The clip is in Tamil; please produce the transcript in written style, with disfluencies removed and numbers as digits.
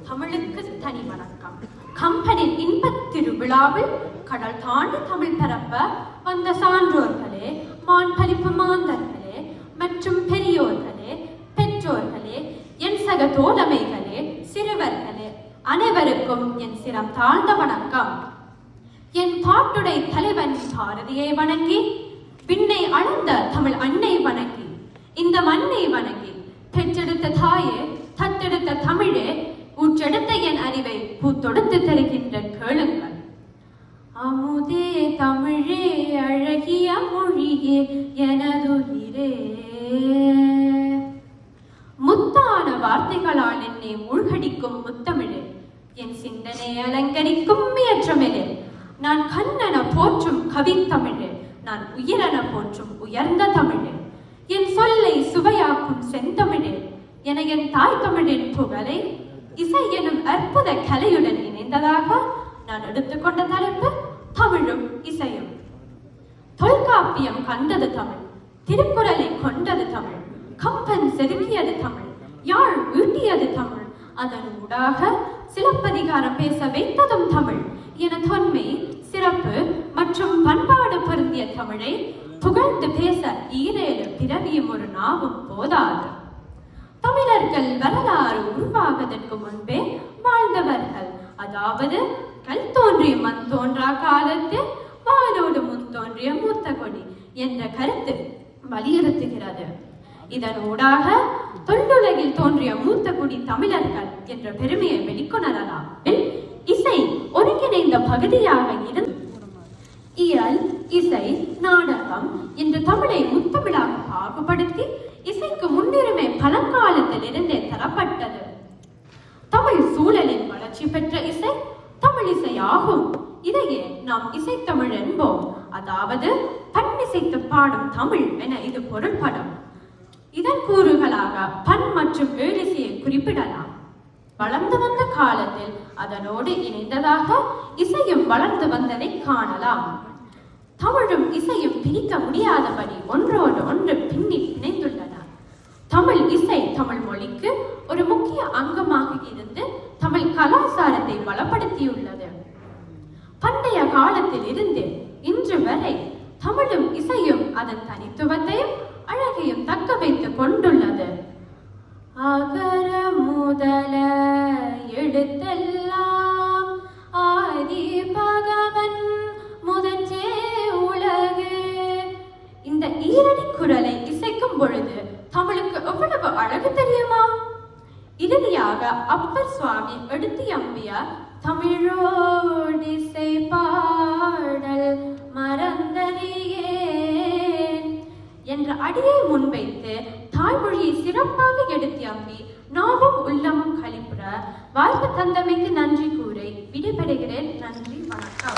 தமிழுக்கு தனி வணக்கம். கம்பனின் இன்பத் திருவிழாவில் கடல் தாண்டி தமிழ் பரப்ப வந்த சான்றோர்களே, மான்பலிப்பு மாந்தர்களே மற்றும் பெரியோர்களே, பெற்றோர்களே, என் சக தோழமைகளே, சிறுவர்களே, அனைவருக்கும் என் சிரம் தாழ்ந்த வணக்கம். என் பாட்டுடை தலைவன் பாரதியை வணங்கி, விண்ணை அளந்த தமிழ் அன்னை வணங்கி, இந்த மண்ணை வணங்கி, பெற்றெடுத்த தாயே, தத்தெடுத்த தமிழே, ஊற்றெடுத்த என் அறிவை பூத்தொடுத்து தருகின்ற கேளுங்கள். அமுதே தமிழே, அழகிய மொழியே, எனதுயிரே. முத்தான வார்த்தைகளால் என்னை மூழ்கடிக்கும் முத்தமிழே, என் சிந்தனை அலங்கரிக்கும் முயற்றமிழே, நான் கண்ணென போற்றும் கவித்தமிழே, நான் உயிரென போற்றும் உயர்ந்த தமிழே, என் சொல்லை சுவையாக்கும் செந்தமிழே, என என் தாய் தமிழின் புகழை இசை எனும் அற்புத கலையுடன் இணைந்ததாக நான் எடுத்துக்கொண்ட தலைப்பு தமிழும் இசையும். தொல்காப்பியம் கண்டது தமிழ், திருக்குறளை கொண்டது தமிழ், கம்பன் செதுக்கியது தமிழ், யாழ் ஈட்டியது தமிழ், அதன் ஊடாக சிலப்பதிகாரம் பேச வைத்ததும் தமிழ் என தொன்மை, சிறப்பு மற்றும் பண்பாடு பொருந்திய தமிழை புகழ்ந்து பேச ஈரேழு பிறவியும் ஒரு நாவும் போதாது. தமிழர்கள் வரலாறு உருவாவதற்கு முன்பே வாழ்ந்தவர்கள், அதாவது கல் தோன்றிய மண் தோன்றா காலத்தில் வானோடு முன் தோன்றிய மூத்த கொடி என்ற கருத்து வலியுறுத்துகிறது. இதனூடாக தொல்லுலகில் தோன்றிய மூத்த குடி தமிழர்கள் என்ற பெருமையை வெளிக்கொணரலாம். இசை ஒருங்கிணைந்த பகுதியாக இருந்து இயல், இசை, நாடகம் என்று தமிழை முத்தமிழாக பாகுபடுத்தி இசைக்கு முன்னுரிமை பழங்காலத்தில் இருந்தே தரப்பட்டது. தமிழ் சூழலில் வளர்ச்சி பெற்ற இசை தமிழ் இசையாகும். இதையே நாம் இசைத்தமிழ் என்போம், அதாவது பன்னிசைத்து பாடும் தமிழ் என இது பொருள்படும். இதன் கூறுகளாக பண் மற்றும் ஏழிசையை குறிப்பிடலாம். வளர்ந்து வந்த காலத்தில் அதனோடு இணைந்ததாக இசையும் வளர்ந்து வந்ததை காணலாம். தமிழும் இசையும் பிரிக்க முடியாதபடி ஒன்றோடு ஒன்று பின்னி பிணைந்துள்ளன. தமிழ் இசை தமிழ் மொழிக்கு ஒரு முக்கிய அங்கமாக இருந்து தமிழ் கலாச்சாரத்தை வளப்படுத்தியுள்ளது. பண்டைய காலத்தில் இருந்து இன்று வரை தமிழும் இசையும் அதன் தனித்துவத்தையும் அழகையும் தக்க வைத்துக் கொண்டுள்ளது. அகர முதல எழுத்தெல்லாம் ஆதி பகவன் முதற்றே உலகு. இந்த ஈரடி குரலை இசைக்கும் பொழுது தமிழுக்கு எவ்வளவு அழகு தெரியுமா? இறுதியாக அப்பர் சுவாமி எடுத்தியம்பிய தமிழோடிசை பாடல் மறந்தறியேன் என்ற அடியை முன்வைத்து தாய்மொழியை சிறப்பாக எடுத்தியம்பி நாமும் உள்ளமும் கழிப்புற வாழ்வு தந்தமைக்கு நன்றி கூறி விடைபெறுகிறேன். நன்றி, வணக்கம்.